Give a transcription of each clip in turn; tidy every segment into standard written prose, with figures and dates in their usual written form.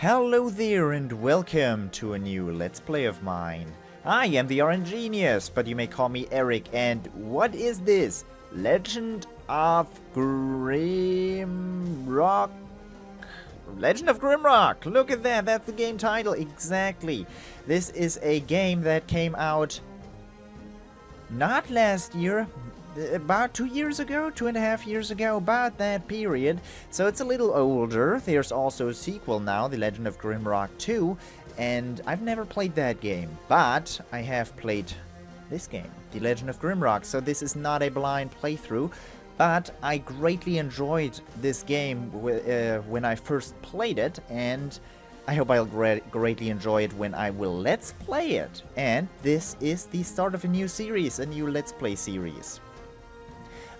Hello there and welcome to a new Let's Play of mine. I am the RNGenius, but you may call me Eric, and what is this? Legend of Grimrock? Legend of Grimrock! Look at that, that's the game title, exactly. This is a game that came out not last year, about 2 years ago, 2.5 years ago, about that period. So it's a little older. There's also a sequel now, The Legend of Grimrock 2, and I've never played that game, but I have played this game, The Legend of Grimrock, so this is not a blind playthrough, but I greatly enjoyed this game when I first played it, and I hope I'll greatly enjoy it when I will Let's Play it. And this is the start of a new series, a new Let's Play series.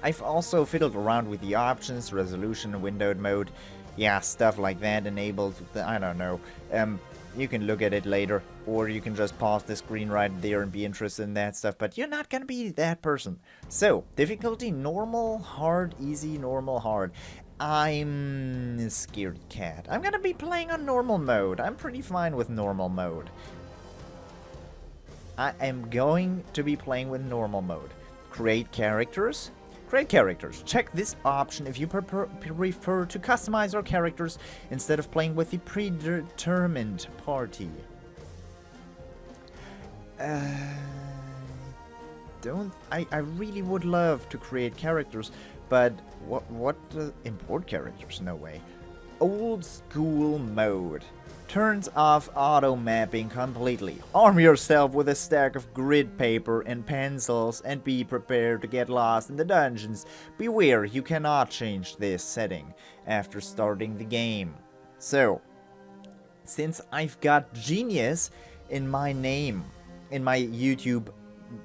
I've also fiddled around with the options, resolution, windowed mode, yeah, stuff like that enabled, I don't know. You can look at it later, or you can just pause the screen right there and be interested in that stuff, but you're not gonna be that person. So, difficulty, normal, hard, easy, normal, hard. I'm a scared cat. I'm gonna be playing on normal mode. I'm pretty fine with normal mode. I am going to be playing with normal mode. Create characters. Create characters. Check this option if you prefer to customize your characters instead of playing with the predetermined party. I really would love to create characters, but what import characters? No way. Old school mode. Turns off auto mapping completely. Arm yourself with a stack of grid paper and pencils and be prepared to get lost in the dungeons. Beware, you cannot change this setting after starting the game. So, since I've got Genius in my name, in my YouTube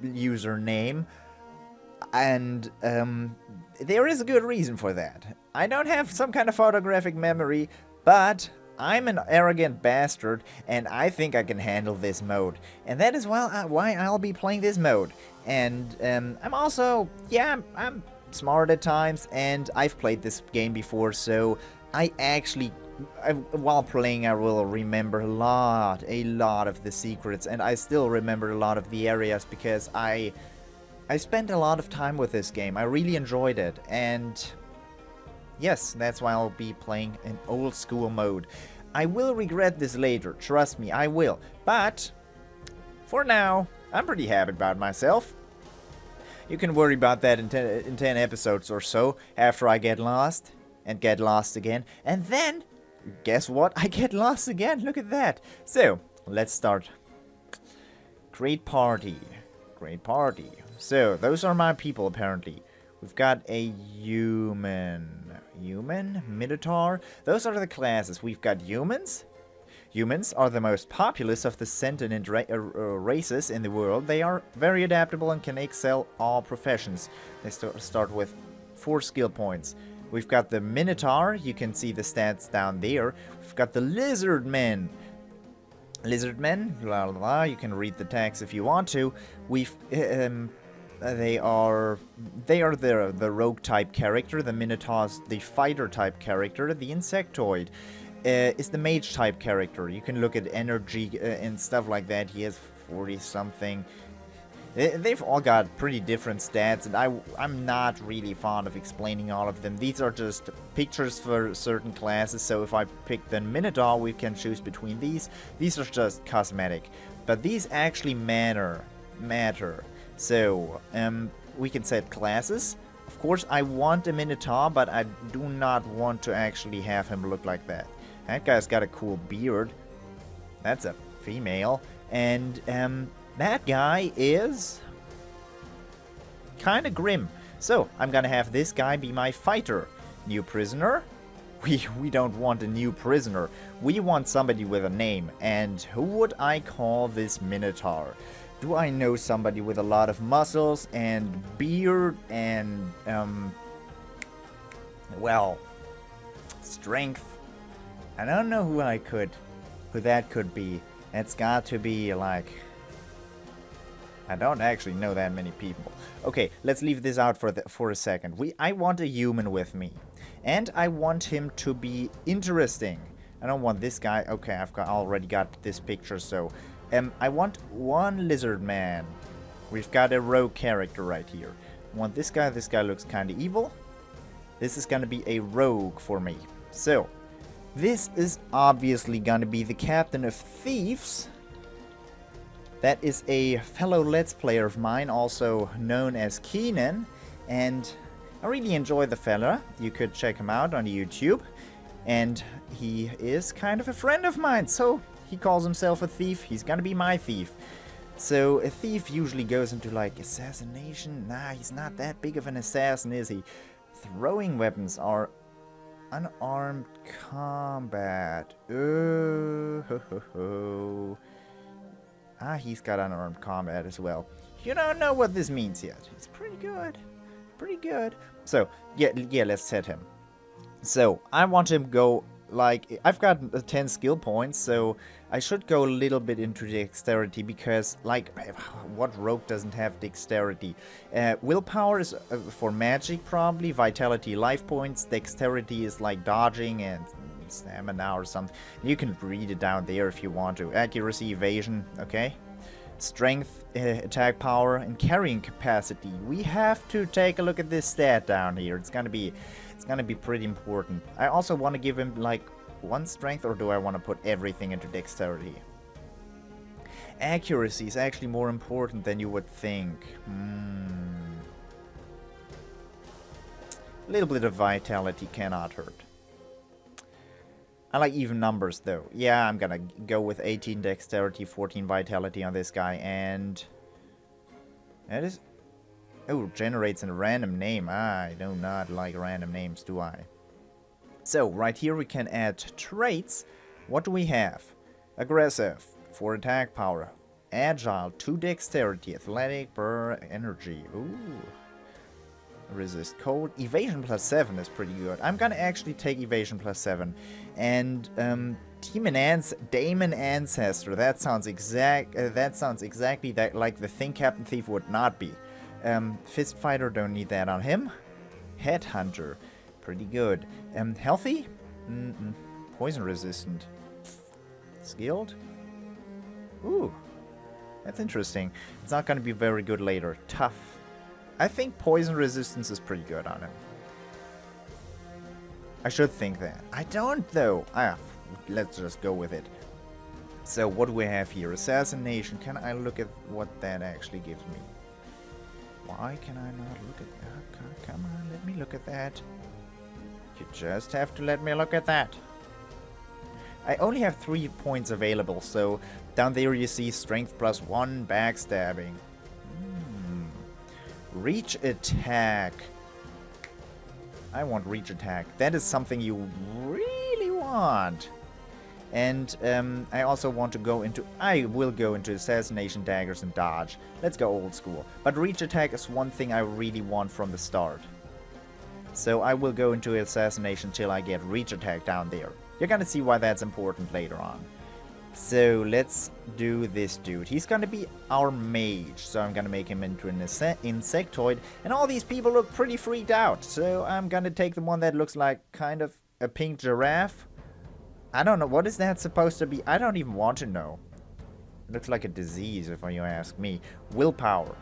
username, and there is a good reason for that. I don't have some kind of photographic memory, but I'm an arrogant bastard, and I think I can handle this mode. And that is why I'll be playing this mode. And I'm also, yeah, I'm smart at times, and I've played this game before, so I actually, while playing, I will remember a lot of the secrets, and I still remember a lot of the areas, because I spent a lot of time with this game. I really enjoyed it, and yes, that's why I'll be playing in old school mode. I will regret this later, trust me, I will. But, for now, I'm pretty happy about myself. You can worry about that in 10 episodes or so, after I get lost, and get lost again. And then, guess what? I get lost again, look at that. So, let's start. Create party. Great party. So, those are my people, apparently. We've got a human, minotaur. Those are the classes. We've got humans. Humans are the most populous of the sentient races in the world. They are very adaptable and can excel all professions. They start with 4 skill points. We've got the minotaur. You can see the stats down there. We've got the lizard men. Lizard men, blah, blah, blah. You can read the text if you want to. They are the rogue type character, the Minotaur's the fighter type character, the insectoid is the mage type character. You can look at energy and stuff like that. He has 40 something. They've all got pretty different stats, and I'm not really fond of explaining all of them. These are just pictures for certain classes, so if I pick the Minotaur, we can choose between these. These are just cosmetic, but these actually matter. So, we can set classes. Of course, I want a Minotaur, but I do not want to actually have him look like that. That guy's got a cool beard. That's a female. And, that guy is kinda grim. So, I'm gonna have this guy be my fighter. New prisoner? We don't want a new prisoner. We want somebody with a name. And who would I call this Minotaur? Do I know somebody with a lot of muscles and beard and, well, strength? I don't know who that could be. It's got to be, like, I don't actually know that many people. Okay, let's leave this out for a second. I want a human with me. And I want him to be interesting. I don't want this guy. Okay, already got this picture, so... I want one lizard man. We've got a rogue character right here. I want this guy. This guy looks kind of evil. This is gonna be a rogue for me. So, this is obviously gonna be the Captain of Thieves. That is a fellow Let's Player of mine, also known as Keenan. And I really enjoy the fella. You could check him out on YouTube. And he is kind of a friend of mine, so he calls himself a thief. He's gonna be my thief. So a thief usually goes into like assassination. Nah, he's not that big of an assassin, is he? Throwing weapons are unarmed combat. Oh, ho, ho, ho. Ah, he's got unarmed combat as well. You don't know what this means yet. It's pretty good. Pretty good. So, yeah, let's set him. So, I want him go, like, I've got 10 skill points, so I should go a little bit into dexterity, because, like, what rogue doesn't have dexterity? Willpower is for magic, probably. Vitality, life points. Dexterity is, like, dodging and stamina or something. You can read it down there if you want to. Accuracy, evasion, okay? Strength, attack power, and carrying capacity. We have to take a look at this stat down here. It's gonna be pretty important. I also want to give him like one strength, or do I want to put everything into dexterity? Accuracy is actually more important than you would think. A little bit of vitality cannot hurt. I like even numbers though. Yeah, I'm gonna go with 18 dexterity, 14 vitality on this guy, and that is... Oh, generates a random name. I do not like random names, do I? So, right here we can add traits. What do we have? Aggressive, 4 attack power. Agile, 2 dexterity. Athletic, per energy. Ooh. Resist cold. Evasion plus 7 is pretty good. I'm gonna actually take evasion plus 7. And Demon Ancestor. That sounds exactly like the thing Captain Thief would not be. Fist Fighter, don't need that on him. Headhunter, pretty good. Healthy? Poison resistant. Skilled? Ooh, that's interesting. It's not gonna be very good later. Tough. I think poison resistance is pretty good on him. I should think that. I don't though. Let's just go with it. So what do we have here? Assassination. Can I look at what that actually gives me? Why can I not look at that? Come on, let me look at that. You just have to let me look at that. I only have 3 points available, so down there you see strength plus 1, backstabbing. Reach attack. I want reach attack. That is something you really want. And I also want to go into... I will go into assassination, daggers, and dodge. Let's go old school. But reach attack is one thing I really want from the start. So I will go into assassination till I get reach attack down there. You're gonna see why that's important later on. So let's do this dude. He's gonna be our mage, so I'm gonna make him into an insectoid. And all these people look pretty freaked out, so I'm gonna take the one that looks like kind of a pink giraffe. I don't know, what is that supposed to be? I don't even want to know. It looks like a disease, if you ask me. Willpower.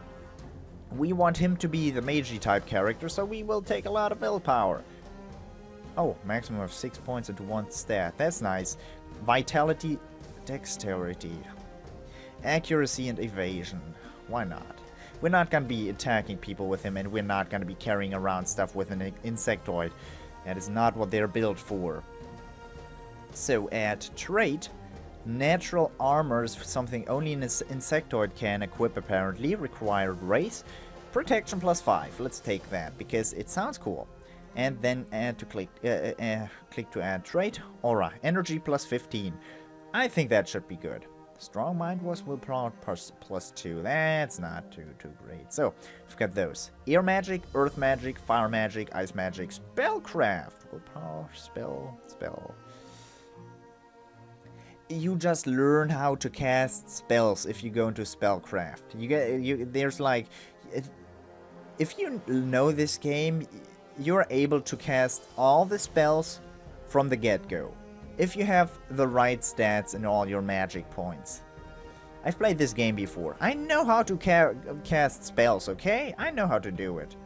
We want him to be the magey type character, so we will take a lot of willpower. Oh, maximum of 6 points into one stat. That's nice. Vitality, dexterity, accuracy, and evasion. Why not? We're not gonna be attacking people with him, and we're not gonna be carrying around stuff with an insectoid. That is not what they're built for. So add trait. Natural armor is something only an insectoid can equip apparently. Required race. Protection plus 5. Let's take that because it sounds cool. And then add to click to add trait. Aura. Energy plus 15. I think that should be good. Strong mind was willpower plus 2. That's not too great. So we've got those. Air magic, earth magic, fire magic, ice magic, spellcraft. Willpower, spell. You just learn how to cast spells if you go into spellcraft. There's like, if you know this game, you're able to cast all the spells from the get-go. if you have the right stats and all your magic points. I've played this game before. I know how to cast spells, okay? I know how to do it.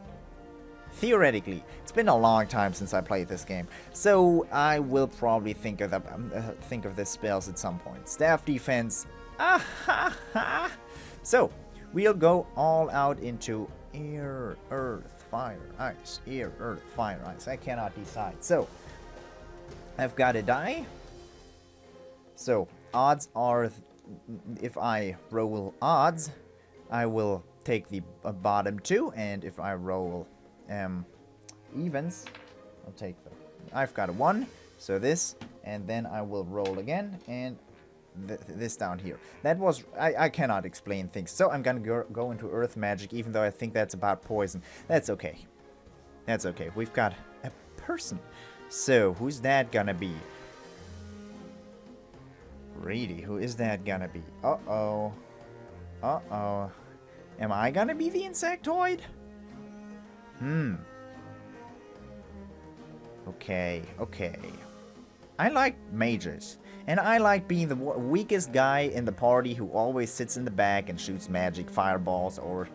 Theoretically. It's been a long time since I played this game. So I will probably think of the spells at some point. Staff defense. Ah ha ha. So we'll go all out into air, earth, fire, ice. Air, earth, fire, ice. I cannot decide. So I've got a die. So odds are, if I roll odds, I will take the bottom two, and if I roll evens, I'll take them. I've got a 1, so this, and then I will roll again, and this down here. That was, I cannot explain things, so I'm gonna go into earth magic, even though I think that's about poison. That's okay. That's okay. We've got a person. So, who's that gonna be? Really, who is that gonna be? Uh-oh. Uh-oh. Am I gonna be the insectoid? Okay, okay. I like mages. And I like being the weakest guy in the party who always sits in the back and shoots magic fireballs or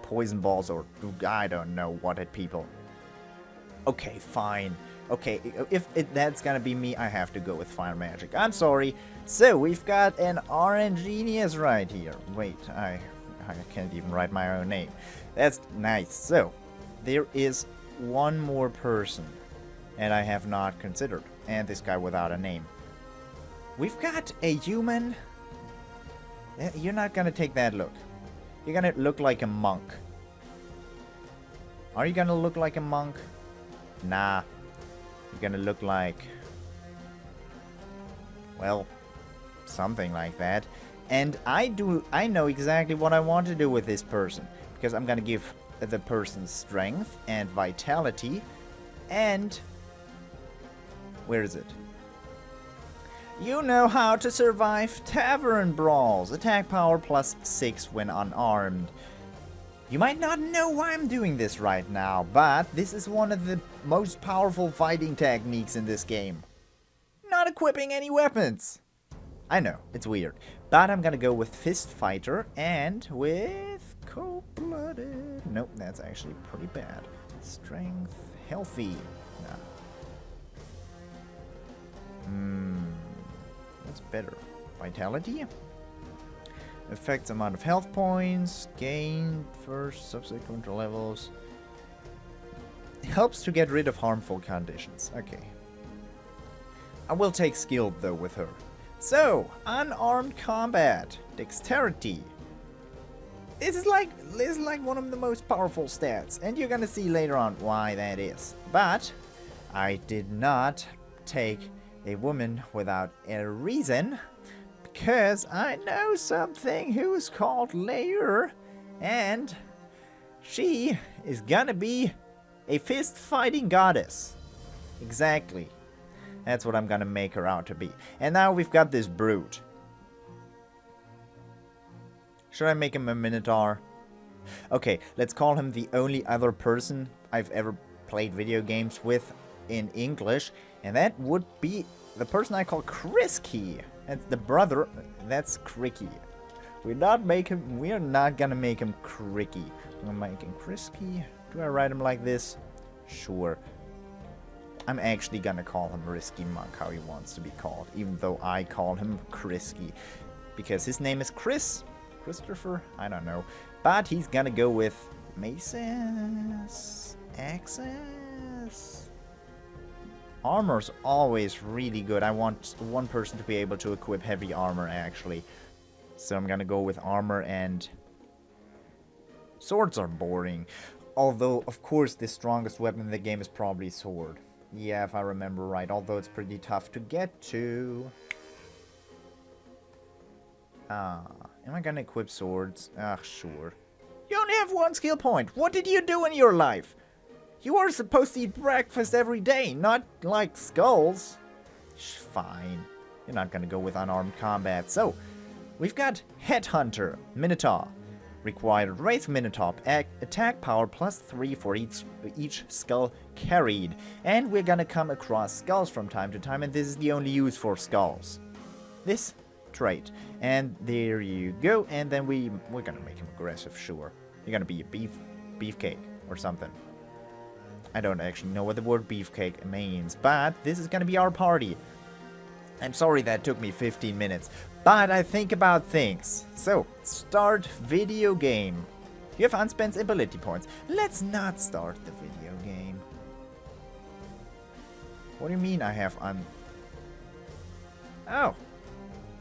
poison balls or I don't know what at people. Okay, fine. Okay, if that's gonna be me, I have to go with fire magic. I'm sorry. So, we've got an RNGenius right here. Wait, I can't even write my own name. That's nice. So, there is one more person, and I have not considered. And this guy without a name. We've got a human. You're not gonna take that look. You're gonna look like a monk. Are you gonna look like a monk? Nah. You're gonna look like, well, something like that. And I know exactly what I want to do with this person, because I'm gonna give the person strength and vitality and where is it? You know how to survive tavern brawls. Attack power +6 when unarmed. You might not know why I'm doing this right now, but this is one of the most powerful fighting techniques in this game. Not equipping any weapons. I know, it's weird. But I'm gonna go with Fist Fighter and with Cold-Blooded. Nope, that's actually pretty bad. Strength, Healthy. Nah. What's better? Vitality? Affects amount of health points, gained first, subsequent levels. Helps to get rid of harmful conditions. Okay. I will take skilled though with her. So, unarmed combat, dexterity. This is like one of the most powerful stats, and you're gonna see later on why that is. But I did not take a woman without a reason. Because I know something who's called Layer, and she is gonna be a fist-fighting goddess. Exactly. That's what I'm gonna make her out to be. And now we've got this brute. Should I make him a Minotaur? Okay, let's call him the only other person I've ever played video games with in English, and that would be the person I call Krisky. That's the brother. That's Cricky. We're not gonna make him Cricky. I'm gonna make him Krisky. Do I write him like this? Sure. I'm actually gonna call him Risky Monk, how he wants to be called, even though I call him Krisky. Because his name is Christopher? I don't know. But he's gonna go with Maces. Axis. Armor's always really good. I want one person to be able to equip heavy armor, actually. So I'm gonna go with armor, and swords are boring. Although, of course, the strongest weapon in the game is probably sword. Yeah, if I remember right. Although it's pretty tough to get to. Am I gonna equip swords? Sure. You only have 1 skill point. What did you do in your life? You are supposed to eat breakfast every day, not like skulls. Fine. You're not gonna go with unarmed combat. So, we've got Headhunter, Minotaur. required. Raise Minotaur. Attack power +3 for each skull carried. And we're gonna come across skulls from time to time, and this is the only use for skulls. This trait. And there you go. And then we're gonna make him aggressive, sure. You're gonna be a beefcake or something. I don't actually know what the word beefcake means, but this is gonna be our party. I'm sorry that took me 15 minutes, but I think about things. So, start video game. You have unspent ability points. Let's not start the video game. What do you mean I have Oh.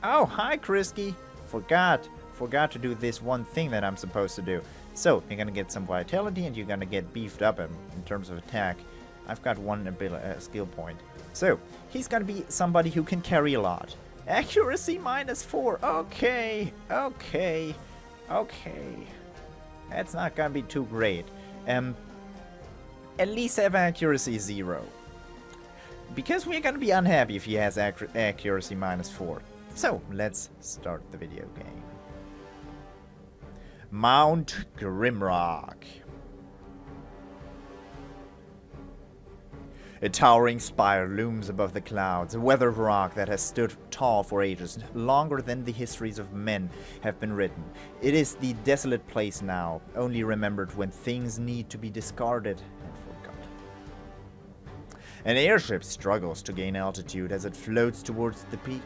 Oh, hi, Krisky. Forgot to do this one thing that I'm supposed to do. So, you're gonna get some vitality and you're gonna get beefed up in terms of attack. I've got one skill point. So, he's gonna be somebody who can carry a lot. Accuracy -4. Okay. That's not gonna be too great. At least have accuracy 0. Because we're gonna be unhappy if he has accuracy -4. So, let's start the video game. Mount Grimrock. A towering spire looms above the clouds, a weathered rock that has stood tall for ages, longer than the histories of men have been written. It is the desolate place now, only remembered when things need to be discarded and forgotten. An airship struggles to gain altitude as it floats towards the peak.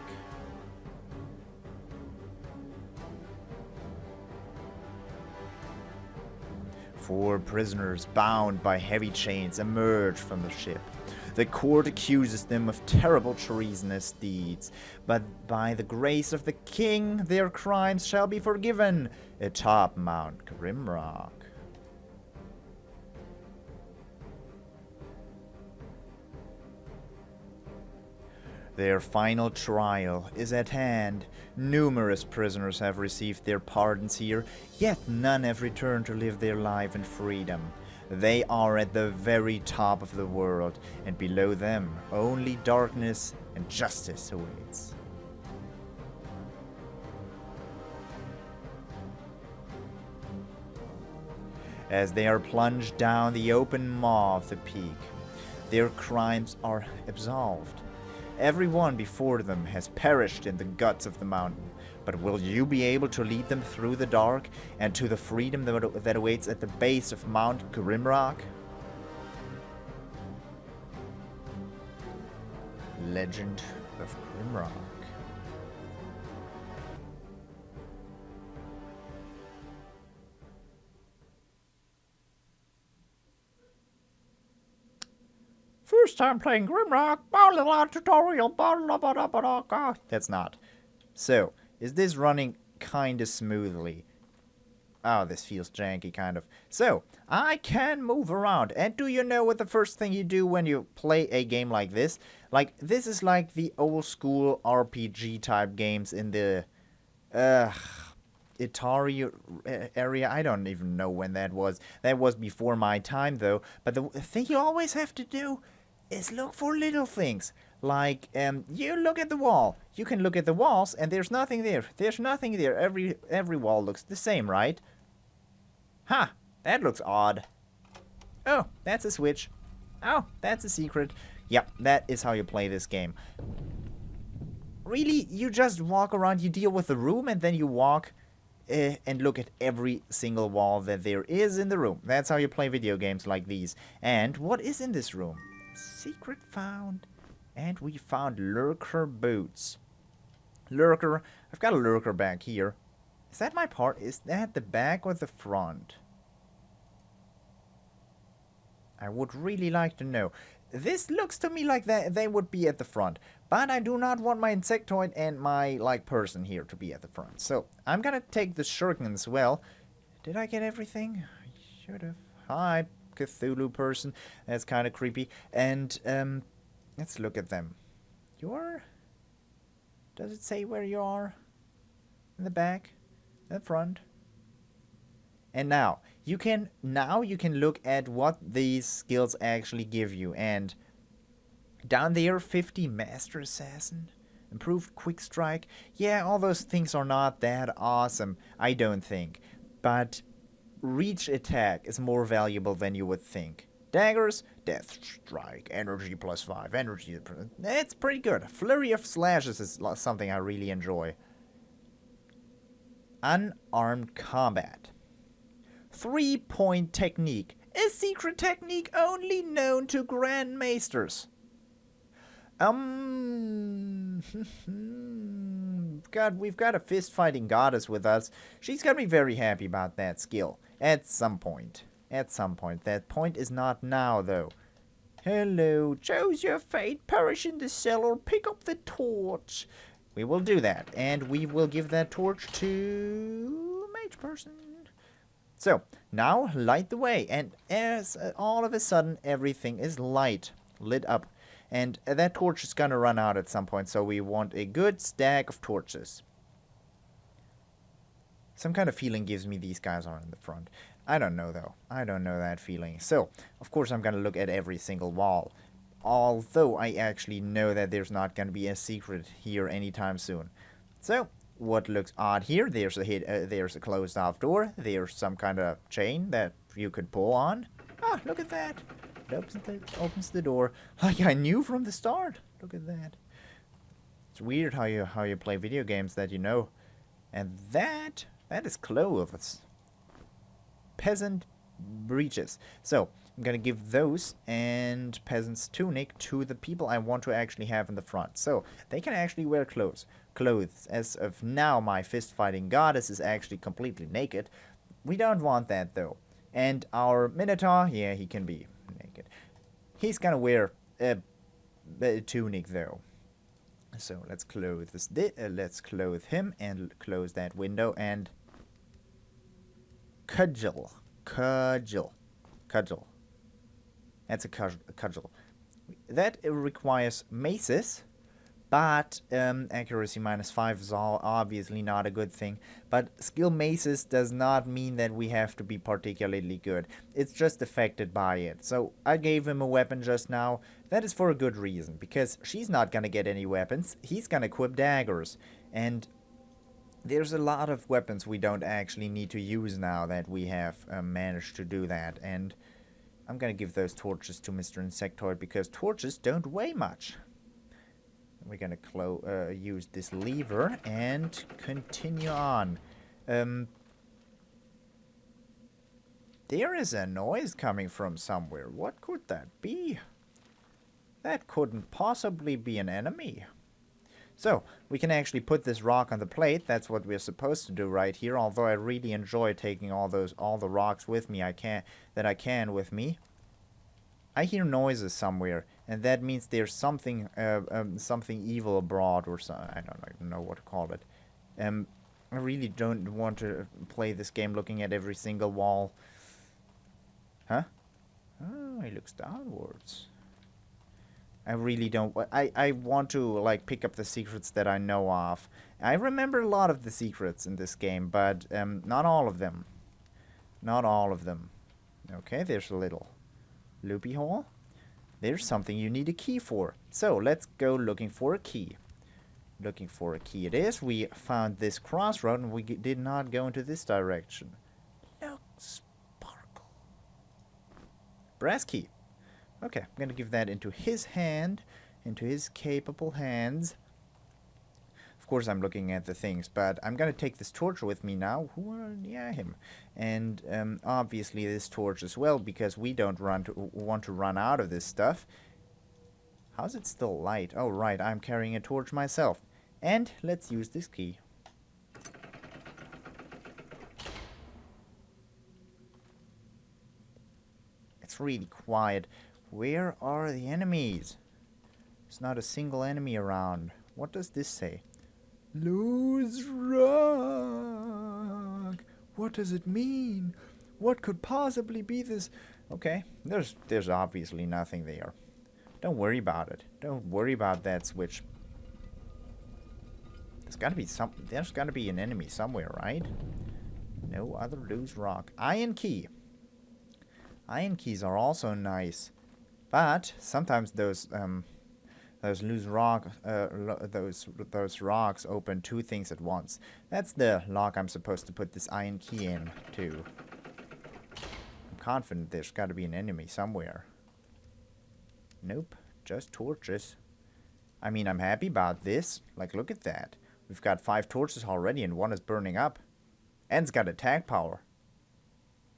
Four prisoners bound by heavy chains emerge from the ship. The court accuses them of terrible treasonous deeds, but by the grace of the king, their crimes shall be forgiven atop Mount Grimrock. Their final trial is at hand. Numerous prisoners have received their pardons here, yet none have returned to live their life in freedom. They are at the very top of the world, and below them only darkness and justice awaits. As they are plunged down the open maw of the peak, their crimes are absolved. Everyone before them has perished in the guts of the mountain, but will you be able to lead them through the dark and to the freedom that awaits at the base of Mount Grimrock? Legend of Grimrock. First time playing Grimrock, tutorial, That's not. So, is this running kinda smoothly? Oh, this feels janky, kind of. So, I can move around. And do you know what the first thing you do when you play a game like this? Like, this is like the old school RPG type games in the Atari area. I don't even know when that was. That was before my time, though. But the thing you always have to do is look for little things. Like, you look at the wall. You can look at the walls, and there's nothing there. There's nothing there. Every wall looks the same, right? Ha! That looks odd. Oh, that's a switch. Oh, that's a secret. Yep, that is how you play this game. Really, you just walk around, you deal with the room, and then you walk and look at every single wall that there is in the room. That's how you play video games like these. And what is in this room? Secret found. And we found lurker boots. Lurker. I've got a lurker back here. Is that my part? Is that the back or the front? I would really like to know. This looks to me like they would be at the front. But I do not want my insectoid and my, person here to be at the front. So, I'm gonna take the shuriken as well. Did I get everything? I should have. Hi, Cthulhu person. That's kind of creepy. And, let's look at them. Does it say where you are? In the back? In the front? And now you can look at what these skills actually give you. And down there, 50 Master Assassin, improved Quick Strike. Yeah, all those things are not that awesome, I don't think. but reach attack is more valuable than you would think. Daggers, death strike, energy +5, energy. It's pretty good. Flurry of slashes is something I really enjoy. Unarmed combat. 3-point technique. A secret technique only known to Grandmasters. We've got a fist-fighting goddess with us. She's gonna be very happy about that skill. At some point. At some point. That point is not now, though. Hello, choose your fate. Perish in the cellar. Pick up the torch. We will do that. And we will give that torch to Mage Person. So, now light the way. And as all of a sudden, everything is lit up. And that torch is gonna run out at some point, so we want a good stack of torches. Some kind of feeling gives me these guys are in the front. I don't know, though. I don't know that feeling. So, of course, I'm gonna look at every single wall. Although I actually know that there's not gonna be a secret here anytime soon. So, what looks odd here? There's a closed off door. There's some kind of chain that you could pull on. Ah, look at that. It opens the door like I knew from the start. Look at that. It's weird how you play video games that you know. And that is clothes. Peasant breeches. So I'm gonna give those and peasant's tunic to the people I want to actually have in the front. So they can actually wear clothes. As of now, my fist-fighting goddess is actually completely naked. We don't want that, though. And our Minotaur, yeah, he can be naked. He's gonna wear a tunic, though. So let's clothe let's clothe him and close that window and cudgel. That's a cudgel. That requires maces. But accuracy -5 is obviously not a good thing. But skill maces does not mean that we have to be particularly good. It's just affected by it. So I gave him a weapon just now. That is for a good reason. Because she's not going to get any weapons. He's going to equip daggers. And there's a lot of weapons we don't actually need to use now that we have managed to do that. And I'm going to give those torches to Mr. Insectoid because torches don't weigh much. We're gonna use this lever and continue on. There is a noise coming from somewhere. What could that be? That couldn't possibly be an enemy. So, we can actually put this rock on the plate. That's what we're supposed to do right here. Although I really enjoy taking all the rocks with me I can with me. I hear noises somewhere, and that means there's something evil abroad, or something. I don't know what to call it. I really don't want to play this game looking at every single wall. Huh? Oh, he looks downwards. I really don't. I want to like pick up the secrets that I know of. I remember a lot of the secrets in this game, but not all of them. Not all of them. Okay, there's a little loopy hole. There's something you need a key for. So let's go looking for a key. Looking for a key it is. We found this crossroad and we did not go into this direction. Look, sparkle. Brass key. Okay, I'm gonna give that into his hand, into his capable hands. Of course I'm looking at the things, but I'm gonna take this torch with me now. Yeah, him. And obviously this torch as well, because we don't want to run out of this stuff. How's it still light? Oh right, I'm carrying a torch myself. And let's use this key. It's really quiet. Where are the enemies? There's not a single enemy around. What does this say? Lose rock. What does it mean? What could possibly be this? Okay, there's obviously nothing there. Don't worry about it. Don't worry about that switch. There's gotta be an enemy somewhere, right? No other loose rock. Iron key. Iron keys are also nice, but sometimes those Those those rocks open two things at once. That's the lock I'm supposed to put this iron key in too. I'm confident there's got to be an enemy somewhere. Nope, just torches. I mean, I'm happy about this. Like, look at that. We've got 5 torches already and 1 is burning up. And it's got attack power.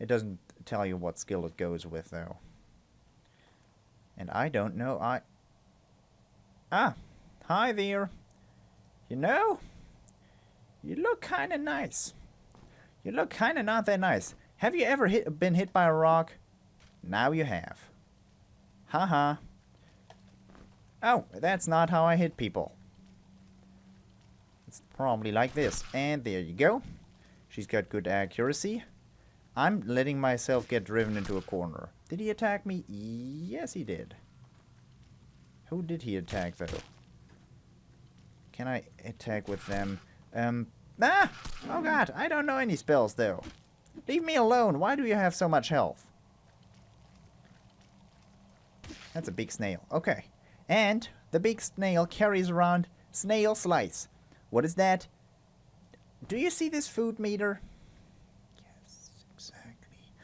It doesn't tell you what skill it goes with, though. And I don't know, Ah, hi there. You know, you look kind of nice. You look kind of not that nice. Have you ever been hit by a rock? Now you have. Haha. Oh, that's not how I hit people. It's probably like this. And there you go. She's got good accuracy. I'm letting myself get driven into a corner. Did he attack me? Yes, he did. Who did he attack, though? Can I attack with them? Ah! Oh god, I don't know any spells, though. Leave me alone. Why do you have so much health? That's a big snail. Okay. And the big snail carries around snail slice. What is that? Do you see this food meter? Yes, exactly.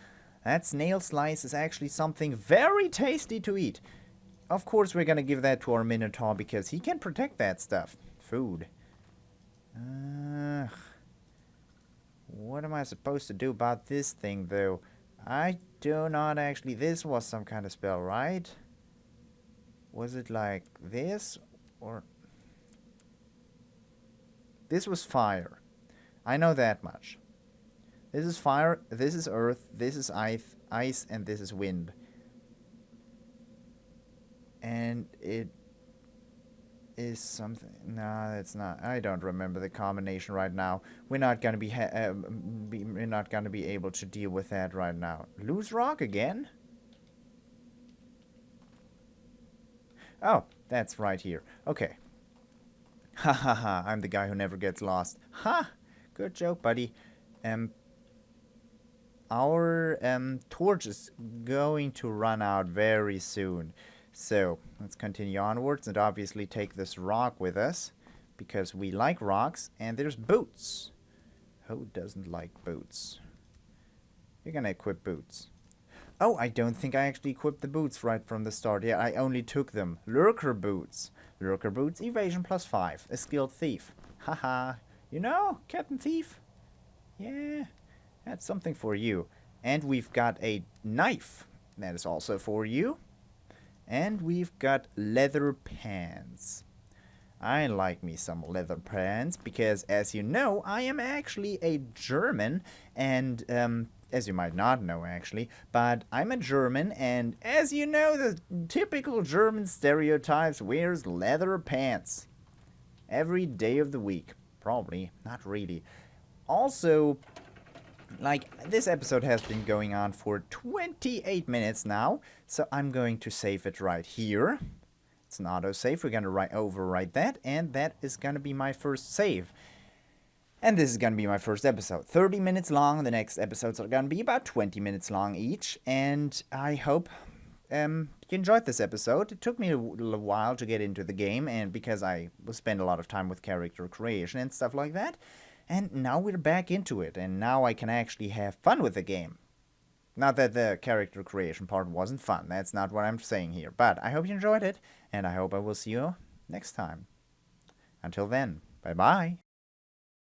That snail slice is actually something very tasty to eat. Of course, we're going to give that to our Minotaur because he can protect that stuff. Food. What am I supposed to do about this thing, though? I do not actually... This was some kind of spell, right? Was it like this? Or... This was fire. I know that much. This is fire, this is earth, this is ice, and this is wind. And it is something... No, it's not. I don't remember the combination right now. We're not gonna be we're not gonna be able to deal with that right now. Loose rock again? Oh, that's right here. Okay. Ha ha ha, I'm the guy who never gets lost. Ha! Good joke, buddy. Our torch is going to run out very soon. So, let's continue onwards and obviously take this rock with us. Because we like rocks, and there's boots. Who doesn't like boots? You're gonna equip boots. Oh, I don't think I actually equipped the boots right from the start. Yeah, I only took them. Lurker boots. Lurker boots, evasion +5. A skilled thief. Haha. You know, Captain Thief? Yeah, that's something for you. And we've got a knife. That is also for you. And we've got leather pants. I like me some leather pants because, as you know, I am actually a German, and as you might not know actually, but I'm a German, and as you know, the typical German stereotypes wears leather pants every day of the week. Probably, not really. Also, like, this episode has been going on for 28 minutes now, so I'm going to save it right here. It's an autosave. We're going to overwrite that, and that is going to be my first save. And this is going to be my first episode. 30 minutes long. The next episodes are going to be about 20 minutes long each, and I hope you enjoyed this episode. It took me a little while to get into the game, and because I spent a lot of time with character creation and stuff like that. And now we're back into it, and now I can actually have fun with the game. Not that the character creation part wasn't fun, that's not what I'm saying here. But I hope you enjoyed it, and I hope I will see you next time. Until then, bye-bye.